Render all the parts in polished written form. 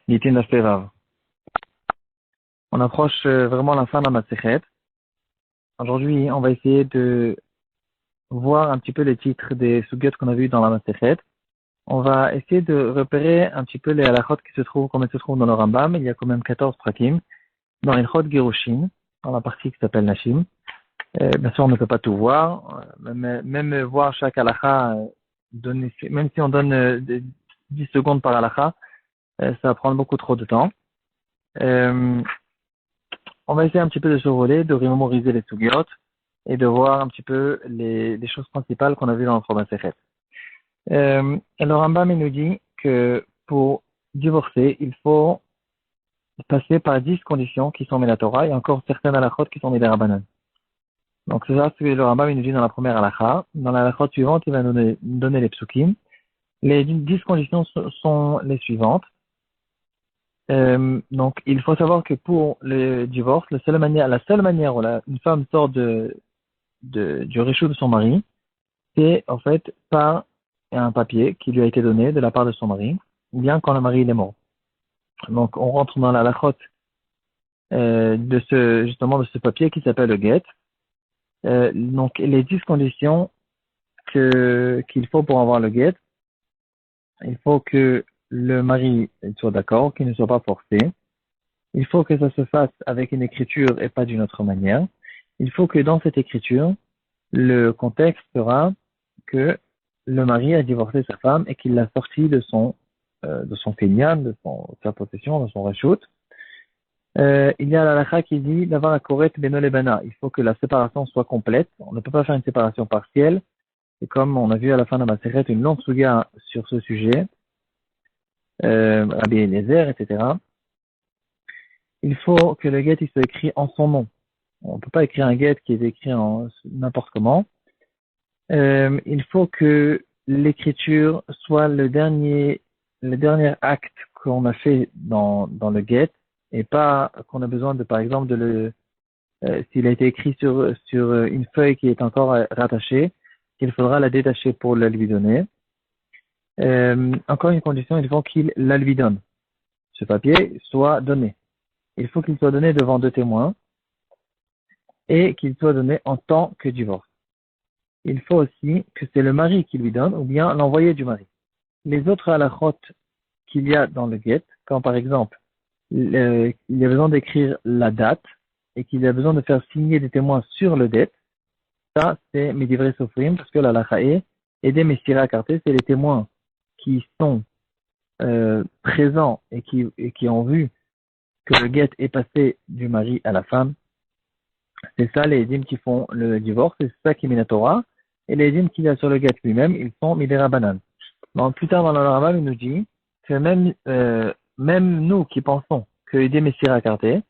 Nitin Asperav. On approche vraiment la fin de la Masechet. Aujourd'hui, on va essayer de voir un petit peu les titres des sugyot qu'on a vus dans la Masechet. On va essayer de repérer un petit peu les halachot qui se trouvent, comme elles se trouvent dans le Rambam. Il y a quand même 14 prakim. Dans Ilchot Girushin, dans la partie qui s'appelle Nashim. Bien sûr, on ne peut pas tout voir. Même voir chaque halakha, même si on donne 10 secondes par halakha, ça va prendre beaucoup trop de temps. On va essayer un petit peu de survoler, de remémoriser les sugyot et de voir un petit peu les choses principales qu'on a vues dans notre Masechet. Le Rambam nous dit que pour divorcer, il faut passer par 10 conditions qui sont mis la Torah et encore certaines halachot qui sont mis les Rabbanan. Donc c'est ça ce que le Rambam nous dit dans la première halakha. Dans la halachot suivante, il va nous donner les psukim. Les 10 conditions sont les suivantes. Donc il faut savoir que pour le divorce, la seule manière où une femme sort du réchaud de son mari, c'est en fait par un papier qui lui a été donné de la part de son mari, ou bien quand le mari il est mort. Donc on rentre dans la halachot de ce papier qui s'appelle le get. Donc les 10 conditions qu'il faut pour avoir le get, il faut que le mari soit d'accord, qu'il ne soit pas forcé. Il faut que ça se fasse avec une écriture et pas d'une autre manière. Il faut que dans cette écriture, le contexte sera que le mari a divorcé sa femme et qu'il l'a sortie de son kinyan, de sa possession, de son reshut. Il y a la halakha qui dit d'avoir la koret beno lebana. Il faut que la séparation soit complète. On ne peut pas faire une séparation partielle. Et comme on a vu à la fin de ma Masechet une longue suga sur ce sujet, Rabbi Eliezer, etc. Il faut que le get il soit écrit en son nom. On ne peut pas écrire un get qui est écrit en n'importe comment. Il faut que l'écriture soit le dernier acte qu'on a fait dans le get et pas qu'on a besoin de, par exemple, s'il a été écrit sur une feuille qui est encore rattachée, qu'il faudra la détacher pour la lui donner. Encore une condition, il faut qu'il la lui donne. Ce papier soit donné. Il faut qu'il soit donné devant 2 témoins et qu'il soit donné en tant que divorce. Il faut aussi que c'est le mari qui lui donne ou bien l'envoyé du mari. Les autres halachot qu'il y a dans le get, quand par exemple il y a besoin d'écrire la date et qu'il y a besoin de faire signer des témoins sur le get, ça c'est Medivrei Sofrim parce que la halakha est des Messira Karté, c'est les témoins qui sont présents et qui ont vu que le get est passé du mari à la femme. C'est ça les édimes qui font le divorce, c'est ça qui est la Torah. Et les édimes qu'il y a sur le get lui-même, ils sont midera banan. Donc plus tard dans le Rambam, il nous dit que même nous qui pensons que des Messira Karté,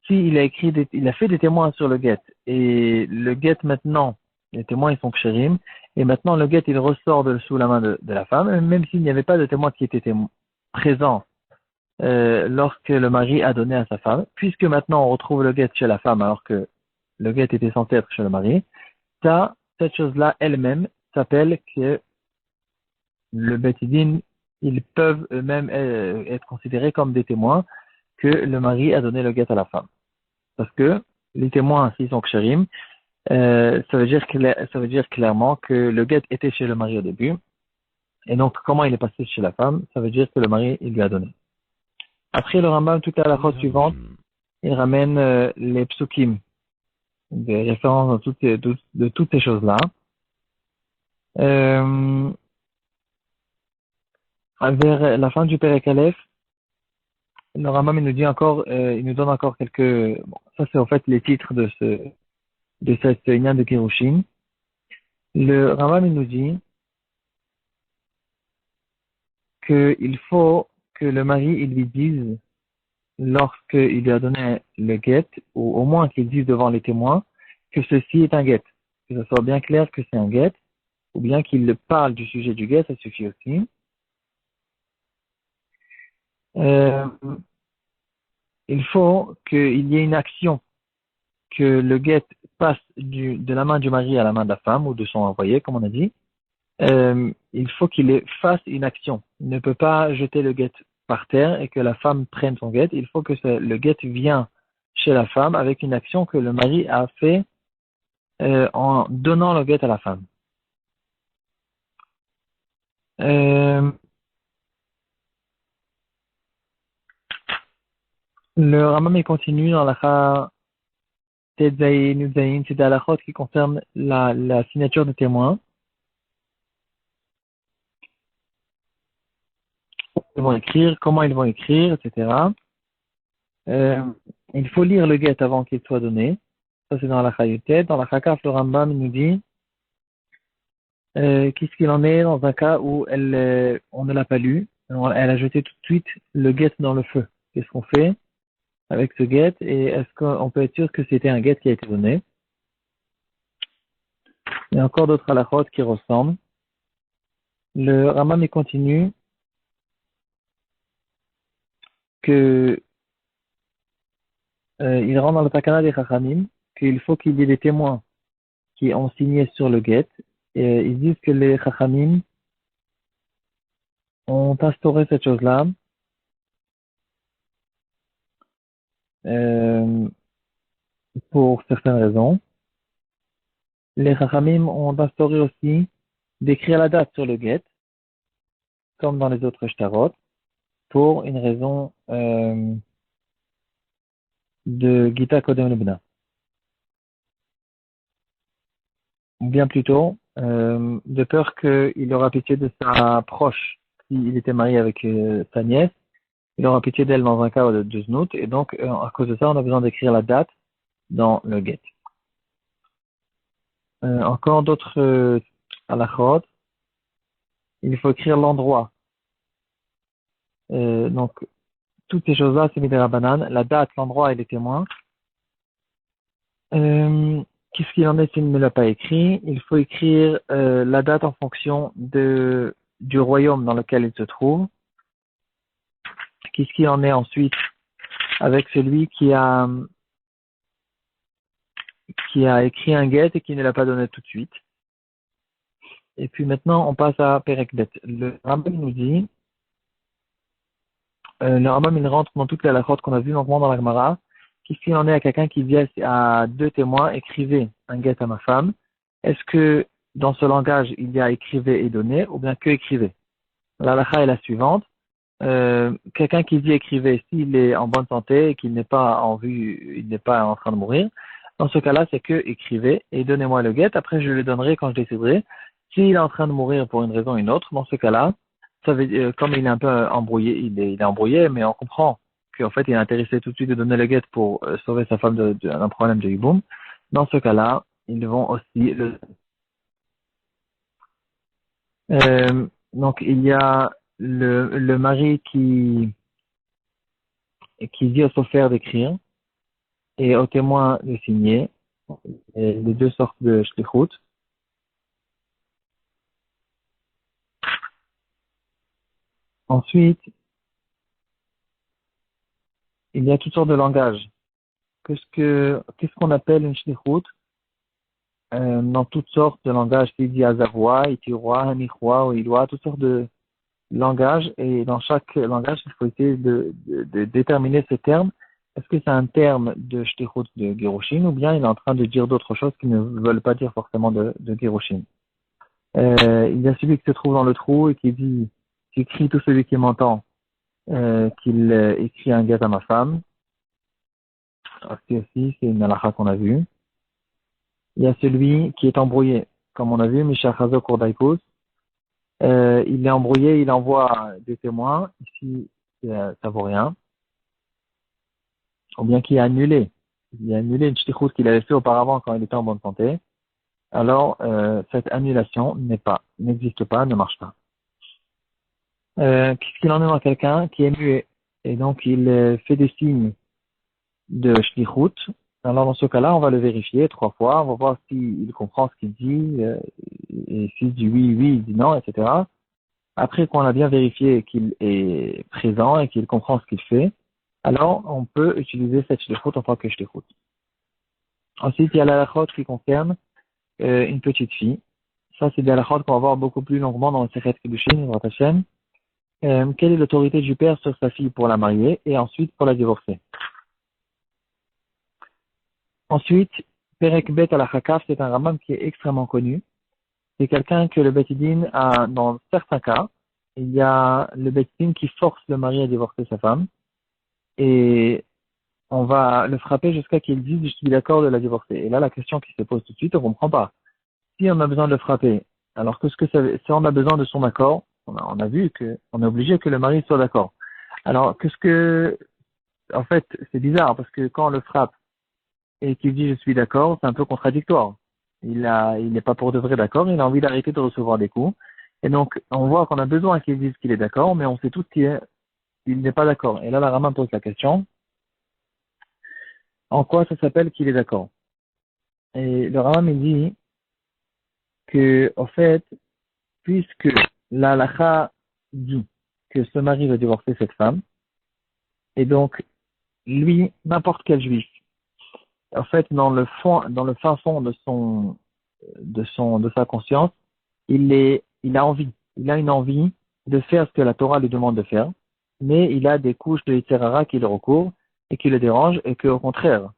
s'il il a fait des témoins sur le get et le get maintenant, les témoins ils sont kshérim, et maintenant le get il ressort sous la main de la femme, même s'il n'y avait pas de témoins qui étaient présents lorsque le mari a donné à sa femme, puisque maintenant on retrouve le get chez la femme alors que le get était censé être chez le mari, cette chose-là elle-même s'appelle que le Beth-Din, ils peuvent eux-mêmes être considérés comme des témoins que le mari a donné le get à la femme. Parce que les témoins, s'ils sont kshérim, ça veut dire clairement que le get était chez le mari au début. Et donc, comment il est passé chez la femme, ça veut dire que le mari, il lui a donné. Après, le Rambam, toute la halakha suivante, il ramène les psukim, des références de toutes ces choses-là. Vers la fin du Perek Aleph, le Rambam il nous donne encore quelques. Bon, ça c'est en fait les titres de cette union de Kirushin. Le Rambam il nous dit qu'il faut que le mari il lui dise lorsqu'il lui a donné le get, ou au moins qu'il dise devant les témoins que ceci est un get, que ce soit bien clair que c'est un get, ou bien qu'il parle du sujet du get, ça suffit aussi. Il faut qu'il y ait une action, que le get passe de la main du mari à la main de la femme ou de son envoyé, comme on a dit. Il faut qu'il fasse une action. Il ne peut pas jeter le get par terre et que la femme prenne son guet, il faut que le guet vienne chez la femme avec une action que le mari a fait en donnant le guet à la femme. Euh, le Ramam il continue dans la Tetzaïn, Nudzaïn, c'est des halakhot qui concernent la signature de témoins. Ils vont écrire, comment ils vont écrire, etc. Euh, il faut lire le guet avant qu'il soit donné. Ça, c'est dans la Chayotet. Dans la Chakaf, le Rambam il nous dit qu'est-ce qu'il en est dans un cas où on ne l'a pas lu. Elle a jeté tout de suite le guet dans le feu. Qu'est-ce qu'on fait avec ce guet et est-ce qu'on peut être sûr que c'était un guet qui a été donné? Il y a encore d'autres halakhot qui ressemblent. Le Rambam il continue que il rentre dans le takana des Chachamim qu'il faut qu'il y ait des témoins qui ont signé sur le guet. Et ils disent que les Chachamim ont instauré cette chose-là euh, pour certaines raisons. Les Chachamim ont instauré aussi d'écrire la date sur le guet, comme dans les autres shtarot, pour une raison de Gita Kodem Lebna. Ou bien plutôt, de peur qu'il aura pitié de sa proche s'il était marié avec sa nièce. Il aura pitié d'elle dans un cas de znout, et donc, à cause de ça, on a besoin d'écrire la date dans le guet. Encore d'autres halachot, il faut écrire l'endroit. Donc, toutes ces choses-là, c'est Midera Banane, la date, l'endroit et les témoins. Qu'est-ce qu'il en est s'il ne l'a pas écrit? Il faut écrire la date en fonction du royaume dans lequel il se trouve. Qu'est-ce qu'il en est ensuite avec celui qui a écrit un guet et qui ne l'a pas donné tout de suite? Et puis maintenant, on passe à Perekdet. Le Rambam nous dit, le Rambam il rentre dans toutes les halakhot qu'on a vues longuement dans la Gemara. Qu'est-ce qu'il en est à quelqu'un qui dit à deux témoins, écrivez un guet à ma femme? Est-ce que dans ce langage, il y a écrivez et donnez, ou bien que écrivez? La halakha est la suivante. Quelqu'un qui dit écrivez, s'il est en bonne santé et qu'il n'est pas en vue, il n'est pas en train de mourir, dans ce cas-là, c'est que écrivez et donnez-moi le guet. Après, je le donnerai quand je déciderai. S'il est en train de mourir pour une raison ou une autre, dans ce cas-là, ça veut dire, comme il est un peu embrouillé, il est embrouillé, mais on comprend qu'en fait, il est intéressé tout de suite de donner le guet pour sauver sa femme d'un problème de hiboum. Dans ce cas-là, ils vont aussi donc il y a le mari qui dit au chauffeur d'écrire et au témoin de signer, et les deux sortes de shlichut. Ensuite, il y a toutes sortes de langages. Qu'est-ce qu'on appelle une shlichut? Dans toutes sortes de langages, il dit azavoa, itiroi, hanichwa, ou ilwa, toutes sortes de langages, et dans chaque langage, il faut essayer de déterminer ce terme. Est-ce que c'est un terme de shlichut de Gerushin, ou bien il est en train de dire d'autres choses qui ne veulent pas dire forcément de Gerushin? Il y a celui qui se trouve dans le trou et qui crie tout celui qui m'entend, qu'il écrit un guet à ma femme. C'est une halakha qu'on a vue. Il y a celui qui est embrouillé, comme on a vu, Misha Chazo Kourdaïkous. Il est embrouillé, il envoie des témoins. Ici, ça vaut rien. Ou bien qu'il a annulé. Il a annulé une shtichut qu'il avait fait auparavant quand il était en bonne santé. Alors, cette annulation n'existe pas, ne marche pas. Qu'est-ce qu'il en est dans quelqu'un qui est muet et donc il fait des signes de shlichut? Alors dans ce cas-là, on va le vérifier 3 fois, on va voir s'il comprend ce qu'il dit, et s'il dit oui, oui, il dit non, etc. Après qu'on a bien vérifié qu'il est présent et qu'il comprend ce qu'il fait, alors on peut utiliser cette shlichut en tant que shlichut. Ensuite, il y a la halachot qui concerne une petite fille. Ça, c'est des halachot qu'on va voir beaucoup plus longuement dans le Sechet Kiddushin, Hashem. Quelle est l'autorité du père sur sa fille pour la marier et ensuite pour la divorcer? Ensuite, Perek Bet al-Hakaf, c'est un Rambam qui est extrêmement connu. C'est quelqu'un que le Beit Din a, dans certains cas, il y a le Beit Din qui force le mari à divorcer sa femme et on va le frapper jusqu'à qu'il dise je suis d'accord de la divorcer. Et là, la question qui se pose tout de suite, on comprend pas. Si on a besoin de le frapper, alors qu'est-ce que ça veut, si on a besoin de son accord, on a vu que on est obligé que le mari soit d'accord. Alors, en fait, c'est bizarre parce que quand on le frappe et qu'il dit je suis d'accord, c'est un peu contradictoire. Il n'est pas pour de vrai d'accord, il a envie d'arrêter de recevoir des coups. Et donc, on voit qu'on a besoin qu'il dise qu'il est d'accord, mais on sait tous qu'il n'est pas d'accord. Et là, la Rama pose la question, en quoi ça s'appelle qu'il est d'accord? Et le Rama me dit que, en fait, puisque la halakha dit que ce mari va divorcer cette femme, et donc, lui, n'importe quel juif, en fait, dans le fin fond de sa conscience, il a envie, il a une envie de faire ce que la Torah lui demande de faire, mais il a des couches de Yitzhara qui le recourent et qui le dérangent et qu'au contraire,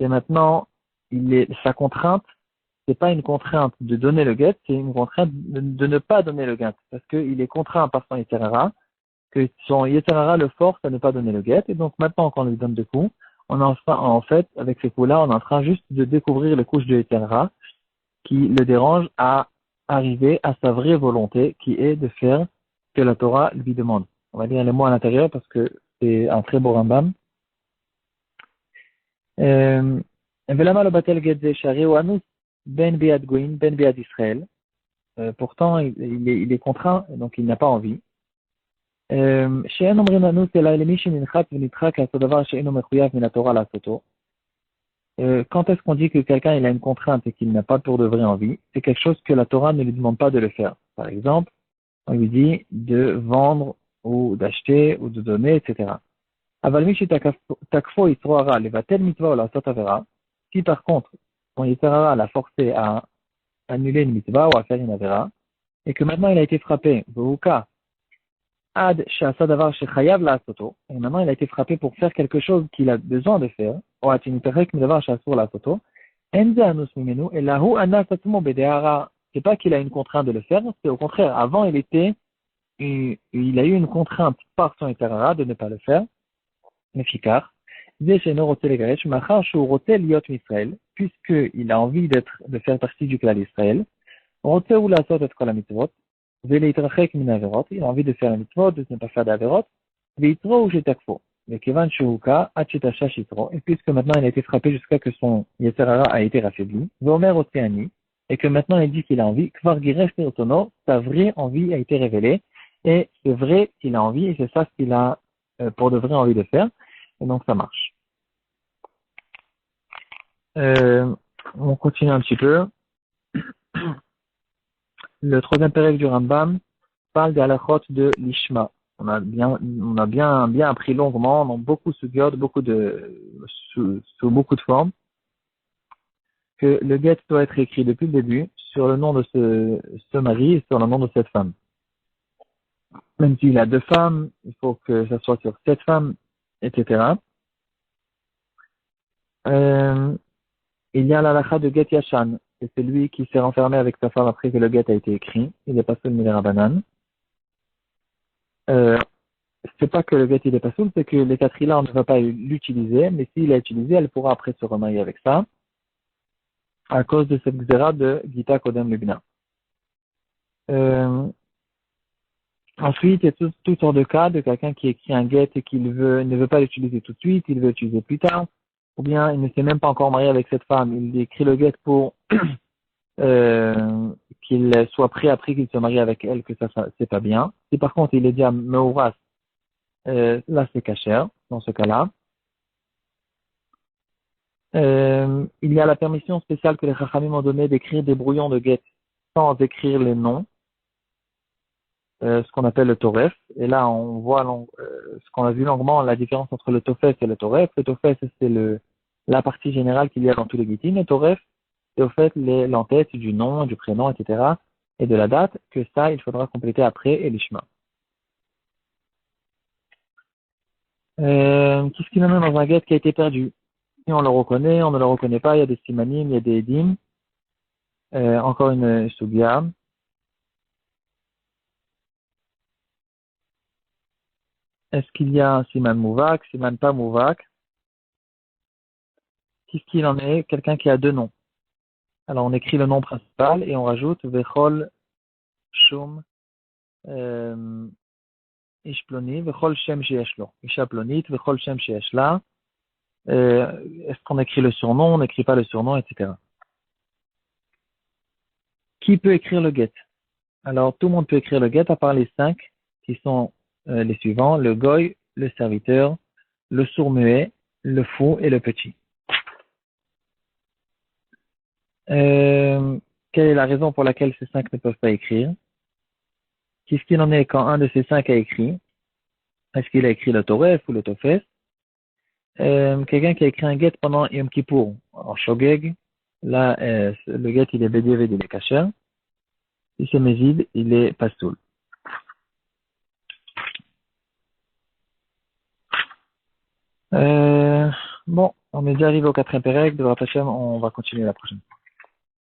et maintenant, sa contrainte, c'est pas une contrainte de donner le guet, c'est une contrainte de ne pas donner le guet, parce qu'il est contraint par son Yitzhara, que son Yitzhara le force à ne pas donner le guet, et donc maintenant, quand on lui donne des coups, en fait, avec ces coups-là, on est en train juste de découvrir les couches de Yitzhara qui le dérangent à arriver à sa vraie volonté, qui est de faire ce que la Torah lui demande. On va lire les mots à l'intérieur parce que c'est un très beau Rambam. ולמה לא בטל גט זה שהרי הוא אנוס בין ביד גויים בין ביד ישראל. Pourtant il est contraint donc il n'a pas envie. שאין אומרים אנוס אלא למי שננחת ונדחק לעשות דבר שאינו מחויב מן התורה לעשותו. Quand est-ce qu'on dit que quelqu'un il a une contrainte et qu'il n'a pas pour de vrai envie? C'est quelque chose que la Torah ne lui demande pas de le faire. Par exemple, on lui dit de vendre ou d'acheter ou de donner, etc. אבל מי שתקפו יצרו הרע לבטל מצווה או לעשות עבירה, si par contre son יצר הרע l'a forcé à annuler une mitzvah ou à faire une avéra, et que maintenant il a été frappé, והוכה עד שעשה דבר שחייב לעשותו, et maintenant il a été frappé pour faire quelque chose qu'il a besoin de faire, או עד שנתרחק מדבר שאסור לעשותו, אין זה אנוס ממנו, אלא הוא אנס עצמו בדעה רעה. C'est pas qu'il a une contrainte de le faire, c'est au contraire, avant il a eu une contrainte par son יצר הרע de ne pas le faire, לפיכך, זה שאינו רוצה לגרש, מאחר שהוא רוצה להיות מישראל, puisqu'il a envie de faire partie du clan d'Israël, רוצה הוא לעשות את כל המצוות, ולהתרחק מן העבירות, il a envie de faire les mitzvot, de ne pas faire d'עבירות, ויתרו הוא שתקפו, וכיוון שהוא הוכה, עד שתשש יתרו, et puisque maintenant il a été frappé jusqu'à que son יצר הרע a été raffaibli, ואומר רוצה אני, et que maintenant il dit qu'il a envie, כבר גירש מרצונו, sa vraie envie a été révélée, et c'est vrai qu'il a envie, et c'est ça ce qu'il a pour de vrai envie de faire, et donc ça marche. On continue un petit peu. Le troisième pérec du Rambam parle des halachot de l'Ishma. On a bien appris longuement, dans beaucoup de sugyot, sous beaucoup de formes, que le get doit être écrit depuis le début sur le nom de ce mari et sur le nom de cette femme. Même s'il a deux femmes, il faut que ça soit sur cette femme, etc. Il y a l'halakha de get yashan, c'est celui qui s'est renfermé avec sa femme après que le get a été écrit. Il est pas seul Midera Banan. C'est pas que le get il est pas seul, c'est que les là on ne va pas l'utiliser, mais s'il l'a utilisé, elle pourra après se remarier avec ça, à cause de cette xéra de Gita Kodem Lubna. Ensuite, il y a toutes sortes de cas de quelqu'un qui écrit un get et qui ne veut pas l'utiliser tout de suite, il veut l'utiliser plus tard, ou bien il ne s'est même pas encore marié avec cette femme, il écrit le get pour qu'il soit prêt après qu'il se marie avec elle, que ça c'est pas bien. Si par contre il est dit à Meuras, là c'est kasher, dans ce cas-là. Il y a la permission spéciale que les Chachamim ont donnée d'écrire des brouillons de get sans écrire les noms, ce qu'on appelle le toref. Et là on voit ce qu'on a vu longuement, la différence entre le tofes et le toref. Le tofes c'est la partie générale qu'il y a dans tous les guitines. Le toref c'est au fait l'entête du nom, du prénom, etc. et de la date, que ça il faudra compléter après et l'ishma. Qu'est-ce qu'il en a dans un guet qui a été perdu? Si on le reconnaît, on ne le reconnaît pas, il y a des simanim, il y a des edim. Encore une sugia. Est-ce qu'il y a un siman mouvak, siman pas mouvak? Qu'est-ce qu'il en est? Quelqu'un qui a deux noms. Alors on écrit le nom principal et on rajoute vechol shum euh, ish ploni vechol shem sheyesh lo. Isha plonit vechol shem sheyesh la. Est-ce qu'on écrit le surnom? On n'écrit pas le surnom, etc. Qui peut écrire le get? Alors tout le monde peut écrire le get à part les cinq qui sont les suivants, le goy, le serviteur, le sourd-muet, le fou et le petit. Quelle est la raison pour laquelle ces cinq ne peuvent pas écrire? Qu'est-ce qu'il en est quand un de ces cinq a écrit? Est-ce qu'il a écrit le Toref ou le Tofes? Quelqu'un qui a écrit un get pendant Yom Kippour, en Shogeg, là, le get il est Bedieved, il est Kacher. Si c'est Mézid, il est Pastoul. Euh, bon, on est déjà arrivé au quatrième pérec, de Hashem, on va continuer la prochaine.